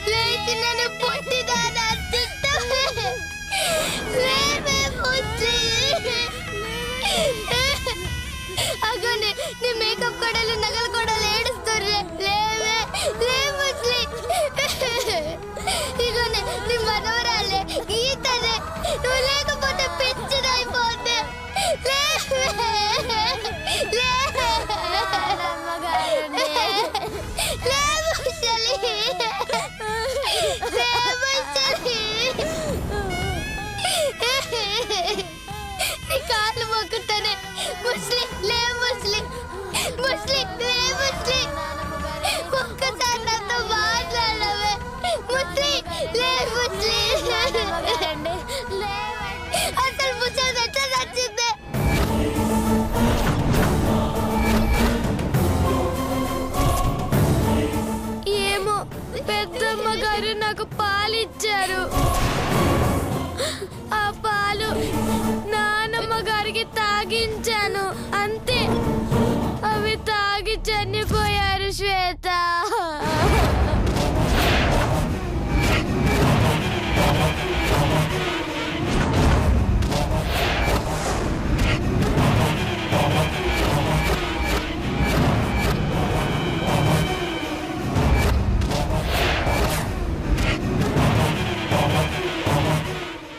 లేచి నన్ను పొట్టిదానా తిట్టవే. లేవే ముస్లి. అగోనే నీ మేకప్ కొడలు నగలు కూడా ఏడుస్తుర్రే. లేవే లే ముస్లి. ఇగోనే నీ మనవరాలే గీతనే. నువ్వు లేకపోతే పిచ్చిదైపోతే. లేవే లే నీ కాళ్ళు మొక్కుతానే. ముస్లి లే ముస్లి. ముస్లి లే ముస్లి. ఒక్కసారి నాతో మాట్లాడవే. ముస్లి లే ముస్లి. అసలు ముసలి ఎట్లా నచ్చిందే. ఏమో పెద్దమ్మ గారు నాకు పాలిచ్చారు. ఆ పాలు నానమ్మ గారికి తాగించాను అంతే. అవి తాగి చనిపోయారు శ్వేత.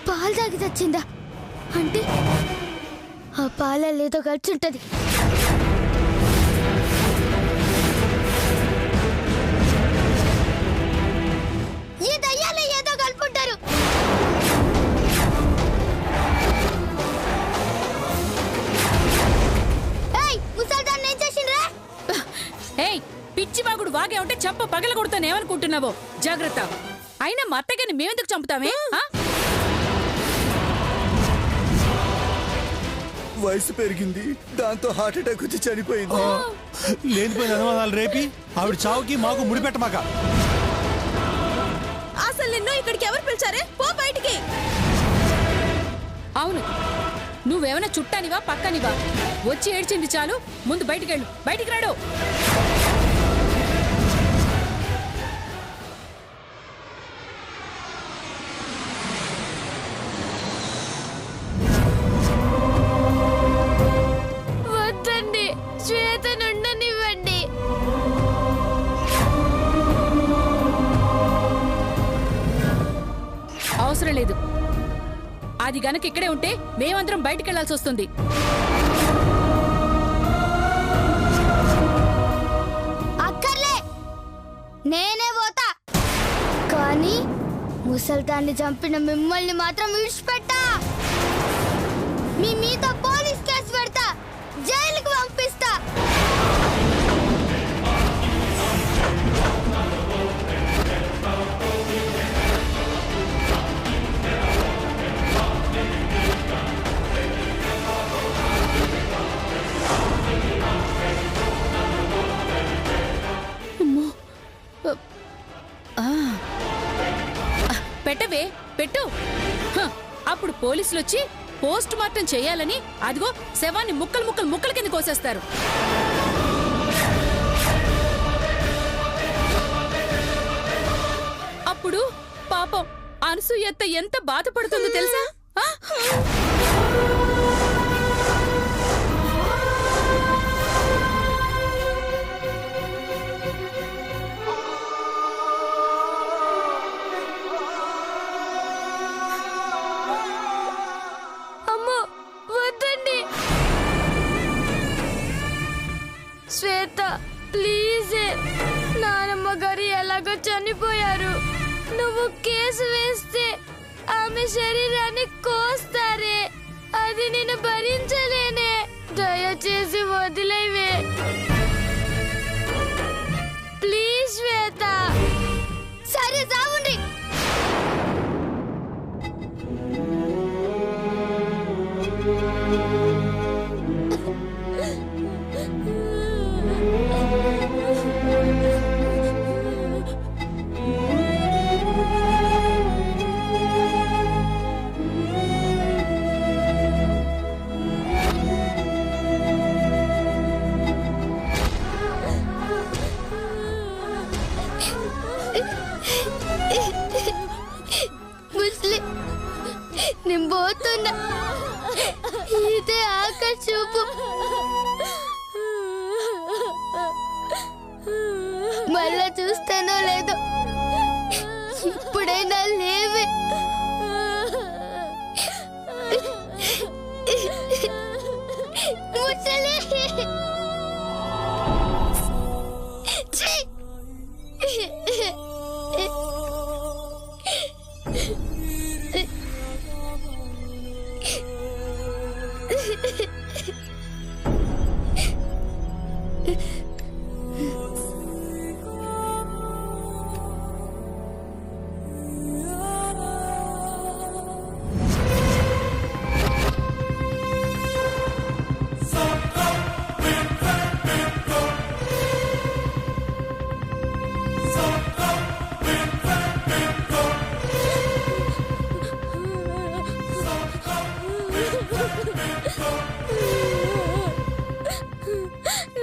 పాలు తాగి చచ్చిందా? అంటే ఆ పాలలో ఏదో కలిసి ఉంటది. ఈ దయ్యాలు ఏదో కలుపుంటారు. ముసల్దాన్ని ఏం చేసిండ్రా? పిచ్చి బాగుడు వాగే ఉంటే చంప పగల కొడతానేమనుకుంటున్నావో జాగ్రత్త. అయినా మా అత్తగారిని మేమెందుకు చంపుతామే? వయసు పెరిగింది, దాంతో హార్ట్ అటాక్ వచ్చి చనిపోయింది. లేనిపోయిన అనుమానాలు రేపి ఆవిడ చావుకి మాకు ముడిపెట్టమాక. అసలు నిన్ను ఇక్కడికి ఎవరు పిలిచారే? పో బయటికి. అవును, నువ్వేమైనా చుట్టానివా పక్కనివా? వచ్చి ఏడ్చింది చాలు, ముందు బయటికెళ్ళు. బయటికి రాడు. వద్దండి, శ్వేతనుండనివ్వండి. అవసరం లేదు. అది గనక ఇక్కడే ఉంటే మేమందరం బయటికెళ్లాల్సి వస్తుంది. అక్కర్లే, నేనే పోతా. కానీ ముసల్దాన్ని చంపిన మిమ్మల్ని మాత్రం విడిచిపెట్టా. మీ మీద పోలీస్ కేసు పెడతా, జైలుకు పంపిస్తా. పెట్టవే, పెట్టు. అప్పుడు పోలీసులు వచ్చి పోస్ట్ మార్టం చేయాలని అదిగో శవాన్ని ముక్కలు ముక్కలు ముక్కల కింద కోసేస్తారు. అప్పుడు పాపం అనసూయత్త ఎంత బాధపడుతుందో తెలుసా? శ్వేత ప్లీజ్, నానమ్మ గారు ఎలాగో చనిపోయారు. నువ్వు కేసు వేస్తే ఆమె శరీరాన్ని కోస్తారే, అది నేను భరించలేనే. దయచేసి వదిలేవే ప్లీజ్ శ్వేత. సరే సాగుండి. పోతున్నా. ఇదే ఆఖరి చూపు. మళ్ళా చూస్తానో లేదో, ఇప్పుడైనా లేవే. ముసలి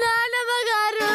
నానమ్మ గారు,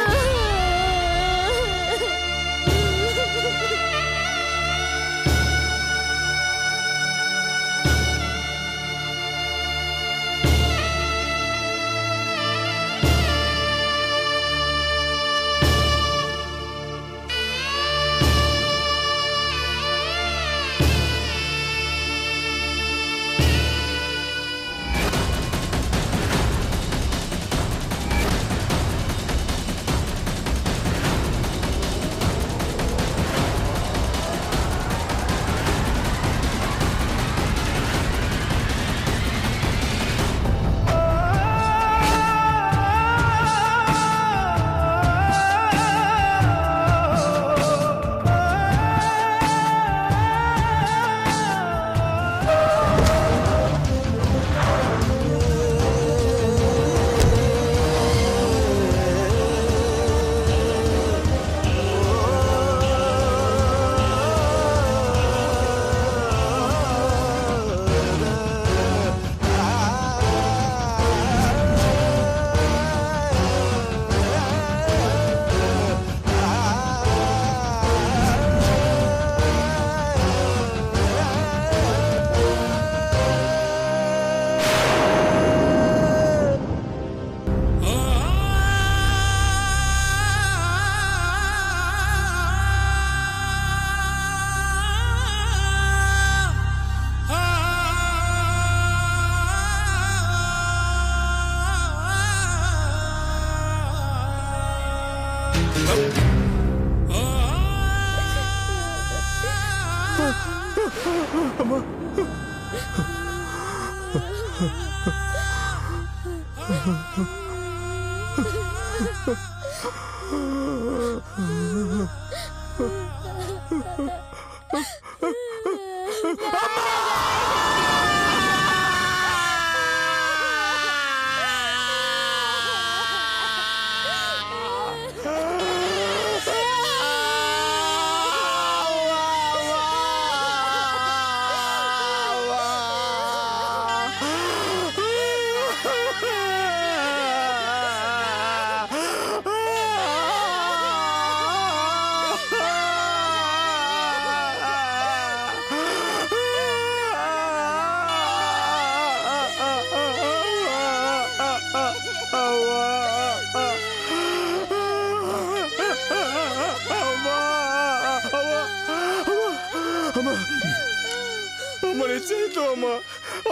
అమ్మని చేతు అమ్మా,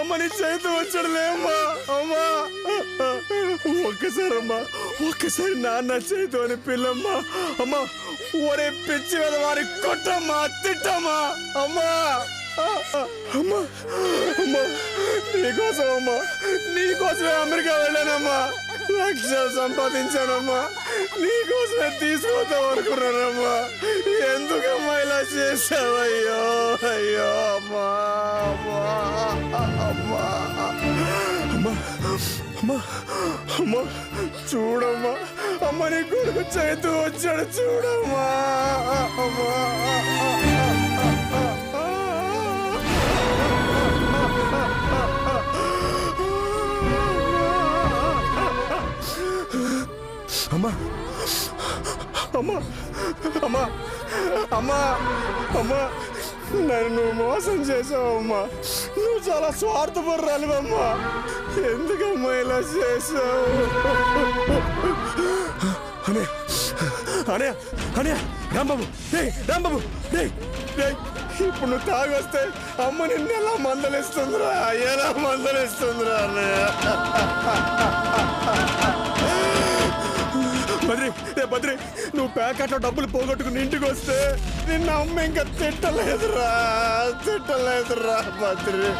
అమ్మని చేతు వచ్చడలే అమ్మా. అమ్మా ఒక్కసారమ్మా, ఒక్కసారి నాన్న చేతు అని పిల్లమ్మా. అమ్మా ఒరే పిచ్చి మీద వారి కొట్టమ్మా, తిట్టమ్మా. అమ్మా అమ్మా అమ్మా, నీకోసం అమ్మా, నీకోసమే అమెరికా వెళ్ళానమ్మా. లక్షలు సంపాదించానమ్మా, నీకోసమే తీసుకొద్దాం అనుకున్నానమ్మా. ఎందుకమ్మా ఇలా చేసావయ్యో? అయ్యో అమ్మా అమ్మా అమ్మా అమ్మా అమ్మా అమ్మా, చూడమ్మా అమ్మ, నీ కొడుకు చేతు వచ్చాడు చూడమ్మా. అమ్మా అమ్మా అమ్మా అమ్మా అమ్మా అమ్మా, నన్ను మోసం చేసావమ్మా. నువ్వు చాలా స్వార్థపరురాలివమ్మా. ఎందుకమ్మా ఇలా చేసావు? అనే అనే అనే రాంబాబు, రాంబాబు, ఇప్పుడు నువ్వు తాగి వస్తే అమ్మ నిన్ను ఎలా మందలిస్తుందిరా, ఎలా మందలిస్తుందిరా అన్నయ్య. బద్రి, బద్రి, నువ్వు ప్యాకెట్లో డబ్బులు పోగొట్టుకుని ఇంటికి వస్తే నిన్న అమ్మ ఇంకా తిట్టలేదురా, తిట్టలేదురా బద్రి.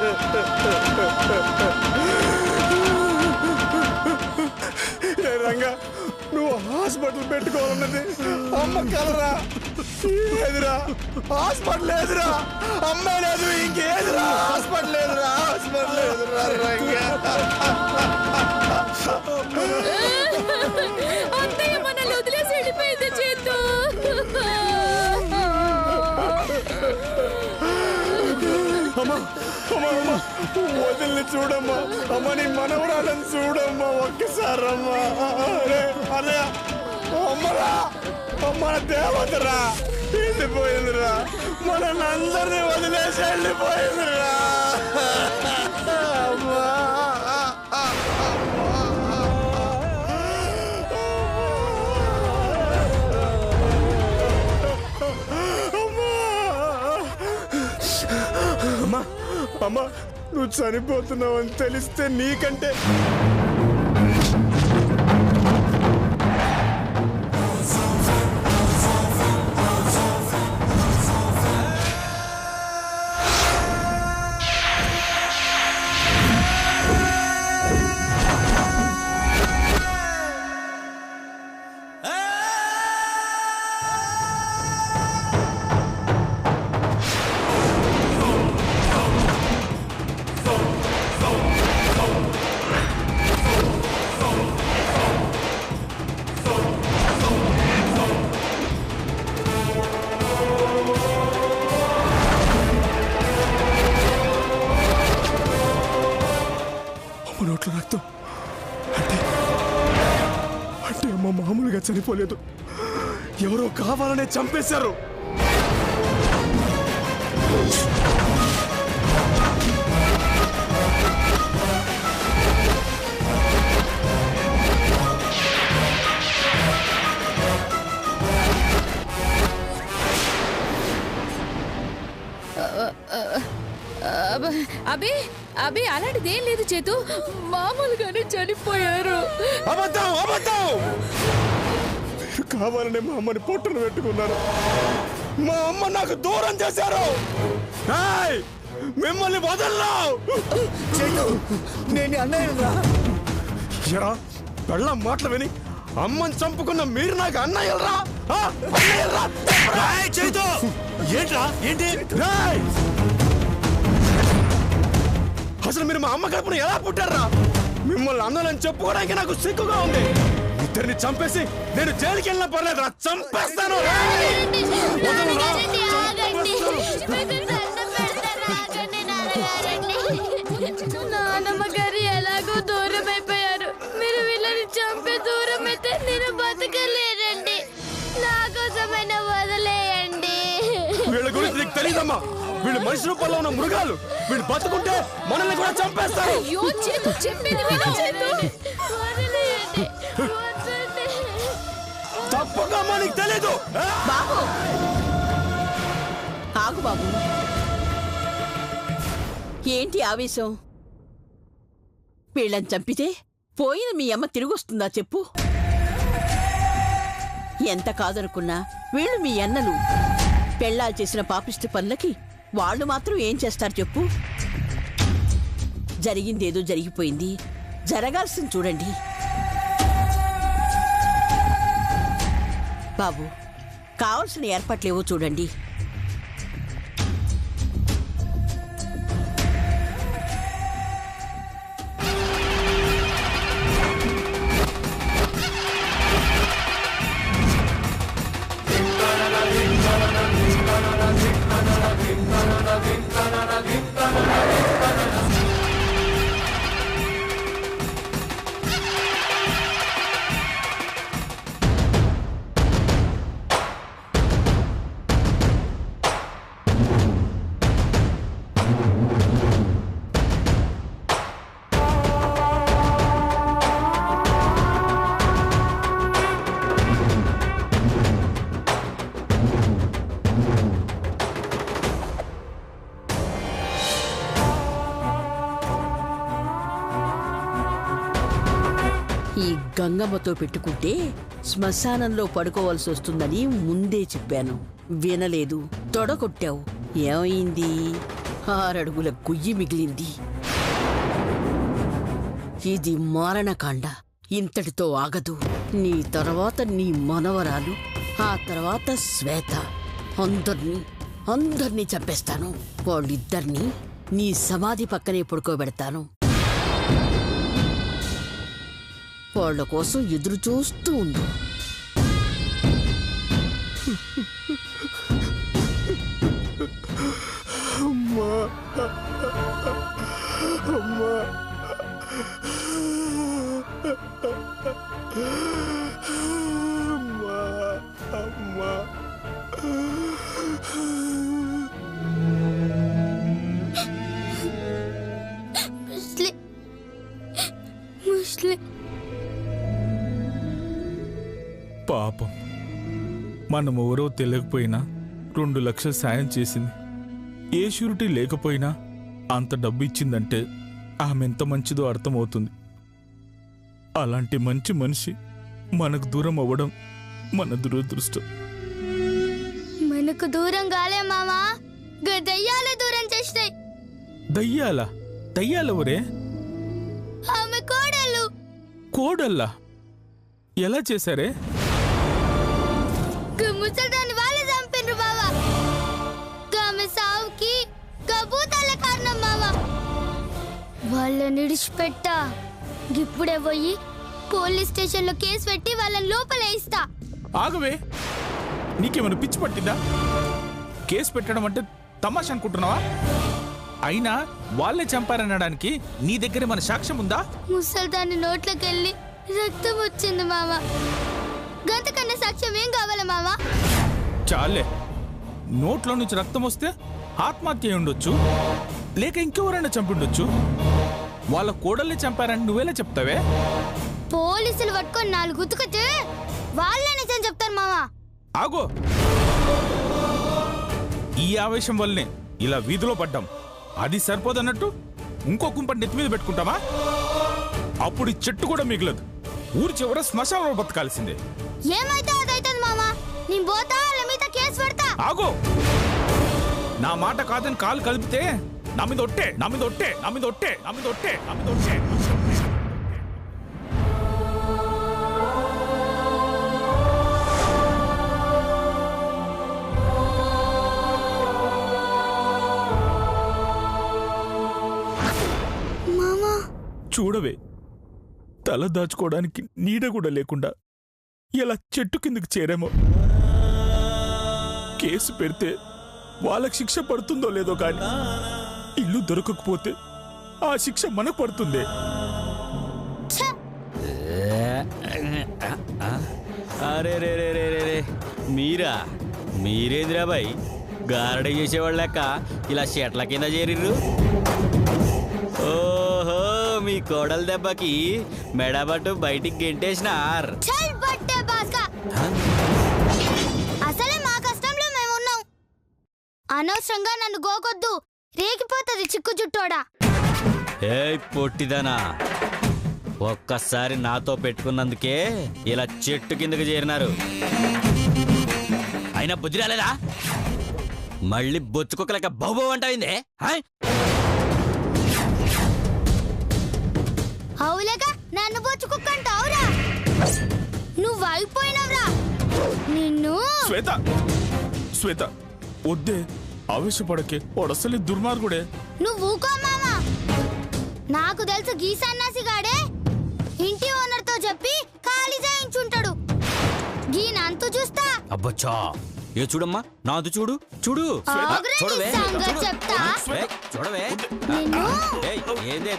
రంగా, నువ్వు హాస్పిటల్ పెట్టుకోవాలన్నది అమ్మ కలరా? లేదురా, హాస్పిటల్ లేదురా, అమ్మాయి లేదు, ఇంకేదురా, హాస్పిటల్ లేదురా, హాస్పిటల్ లేదురా రంగా. అత్తయ్య మనల్ని వదిలేసి వెళ్ళిపోయింది చేతు. అమ్మా, అమ్మా, అమ్మా, వదిలి చూడమ్మా, అమ్మ నీ మనవరాలను చూడమ్మా ఒక్కసారమ్మా. అన్నయ్య, అమ్మరా, అమ్మ దేవతరా, వెళ్ళిపోయిందిరా, మనల్ని అందరినీ వదిలేసి వెళ్ళిపోయిందిరా అమ్మా. అమ్మా, అమ్మా, నువ్వు చనిపోతున్నావు అని తెలిస్తే నీకంటే నోట్లో రక్తం. అంటే అంటే అమ్మ మామూలుగా చనిపోలేదు, ఎవరో కావాలనే చంపేశారు. అబే అబే అలాంటిదేం లేదు చేతు, మామూలుగానే చనిపోయారు. అబద్ధం, అబద్ధం. మీరు కావాలనే మా అమ్మని పొట్టలు పెట్టుకున్నారు, మా అమ్మ నాకు దూరం చేశారు. మిమ్మల్ని వదల్లో. నేను అన్నయ్యరా. ఎరా, పెళ్ళం మాటలు విని అమ్మని చంపుకున్న మీరు నాకు అన్నయ్యరా? ఏంట్రా, ఏంటి? అసలు మీరు మా అమ్మ కడుపున ఎలా పుట్టారా? మిమ్మల్ని అన్నలని చెప్పుకోవడానికి నాకు సిగ్గుగా ఉంది. ఇద్దరిని చంపేసి నేను జైలుకి వెళ్ళినా పర్లేదు, చంపేస్తాను. నానమ్మ గారు ఎలాగో దూరం అయిపోయారు. మీరు వీళ్ళని చంపే దూరం అయితే నేను బతకలేరండి. నా కోసమైనా వదిలేయండి. వీళ్ళ గురించి నీకు తెలియదమ్మా, వీళ్ళు మనిషి రూపంలో ఉన్న మృగాలు. వీళ్ళు బతుకుంటే మనల్ని కూడా చంపేస్తారు. అయ్యో చేతు, చెప్పేది విను చేతు. వదిలేయండి, వద్దండి. తప్పగా అమ్మా, నీకు తెలీదు. బాబు ఆగు బాబు, ఏంటి ఆవేశం? వీళ్ళని చంపితే పోయిన మీ అమ్మ తిరిగొస్తుందా చెప్పు? ఎంత కాదనుకున్నా వీళ్ళు మీ అన్నలు. పెళ్ళాలు చేసిన పాపిష్టి పనులకి వాళ్ళు మాత్రం ఏం చేస్తారు చెప్పు? జరిగిందేదో జరిగిపోయింది, జరగాల్సింది చూడండి. బాబు, కావలసిన ఏర్పాట్లేవో చూడండి. గంగమ్మతో పెట్టుకుంటే శ్మశానంలో పడుకోవాల్సి వస్తుందని ముందే చెప్పాను. వినలేదు, తొడగొట్టావు. ఏమైంది? 6 అడుగుల గుయ్యి మిగిలింది. ఇది మారణకాండ. ఇంతటితో ఆగదు. నీ తర్వాత నీ మనవరాలు, ఆ తర్వాత శ్వేత. అందర్నీ చంపేస్తాను. వాళ్ళిద్దరినీ నీ సమాధి పక్కనే పడుకోబెడతాను. వాళ్ళ కోసం ఎదురు చూస్తూ ఉండు. పాపం, మనమెవరో తెలియకపోయినా 2 లక్షలు సాయం చేసింది. ఏ షూరిటీ లేకపోయినా అంత డబ్బు ఇచ్చిందంటే ఆమె ఎంత మంచిదో అర్థమవుతుంది. అలాంటి మంచి మనిషి మనకు దూరం అవ్వడం మన దురదృష్టం. మనకు దూరం కాలే మామా, దయ్యాలే దూరం చేసినాయి. దయ్యాలెవరే? ఆమె కోడళ్ళు. కోడల్లా? ఎలా చేశారే? ముసల్దాన్ని వాళ్ళే చంపిండ్రు బావా. ఆమె సావుకి కబూతాల కారణం మావా. వాళ్ళని విడిచిపెట్టా. ఇప్పుడే పోయి పోలీస్ స్టేషన్లో కేసు పెట్టి వాళ్ళని లోపల వేయిస్తా. ఆగవే, నీకేమైనా పిచ్చి పట్టిందా? కేసు పెట్టడం అంటే తమాషా అనుకుంటున్నావా? అయినా వాళ్ళే చంపారనడానికి నీ దగ్గర మన సాక్ష్యం ఉందా? ముసల్దాన్ని నోట్లోకెళ్ళి రక్తం వచ్చింది మావా. గంతకన్నా సాక్ష్యం ఏం కావాలా మావా? చాలే, నోట్లో నుంచి రక్తం వస్తే ఆత్మహత్య ఉండొచ్చు, లేక ఇంకెవరైనా చంపిండొచ్చు. వాళ్ళ కోడల్ని చంపారని నువ్వేలా చెప్తావే? పోలీసులు పట్టుకొని 4 గుర్తుకొచ్చి వాళ్ళే నిజం చెప్తారు మావా. ఆగో, ఈ ఆవేశం వల్లనే ఇలా వీధిలో పడ్డాం. అది సరిపోదన్నట్టు ఇంకో కుంపటి నెత్తి మీద పెట్టుకుంటామా? అప్పుడు ఈ చెట్టు కూడా మిగలదు. ఊరి చివర శ్మశానంలో బతకాల్సిందే. ఏమైతే అదైతుంది మామా. నేను పోతా, వాళ్ళ మీద కేసు పెడతా. ఆగో, నా మాట కాదని కాలు కలిపితే నా మీద ఒట్టే, నా మీద ఒట్టే, నా మీద ఒట్టే, నా మీద ఒట్టే, నా మీద ఒట్టే. చూడవే, తల దాచుకోవడానికి నీడ కూడా లేకుండా ఎలా చెట్టు కిందకి చేరామో. కేసు పెడితే వాళ్ళకి శిక్ష పడుతుందో లేదో కానీ ఇల్లు దొరకకపోతే ఆ శిక్ష మనకు పడుతుంది. అరే రే రే రే రే, మీరేంద్రా బాయ్ గారడ చేసేవాళ్ళ లెక్క ఇలా చెట్ల కింద చేరిర్రు? ఓహో, మీ కోడల దెబ్బకి మెడబట్టు బయటికి గెంటేసినార్. అసలే మా కష్టంలో మేము ఉన్నాం. అనవసరంగా నన్ను గోకొద్దు, రేగిపోతుంది చిక్కు చుట్టోడా. ఏ పొట్టిదనా, ఒక్కసారి నాతో పెట్టుకున్నందుకే ఇలా చెట్టు కిందకి చేరినారు. అయినా బుద్ధి రాలేదా? మళ్ళీ బొచ్చుకోకలేక బౌబో అంటాయిందే. అవులేక నన్ను బొచ్చుకుక్కంటావురా? నువ్వు అయిపోయినవరా నిన్ను. శ్వేత వద్దే, ఆవేశపడకే. వాడసలే దుర్మార్గుడే. నువ్వు ఊకో మామా. నాకు తెలుసు గీ సన్నాసిగాడే ఇంటి ఓనర్తో చెప్పి ఖాళీ చేయించుంటాడు. గీనంతు చూస్తా. అబ్బచ్చా, ఏ చూడమ్మా, నాదు చూడు చూడు. చూడవే చెప్తా. చూడవే ఏందే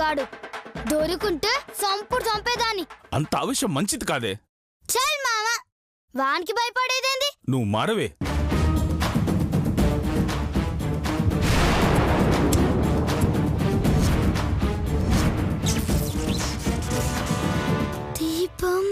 గాడు దొరుకుంటే చంపేదాన్ని. అంత ఆవేశం మంచిది కాదే. చల్ మామ, వానికి భయపడేదేంది? నువ్వు మారవే. దీపం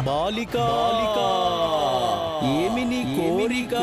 బాలిక ఏమి నీ కోరిక?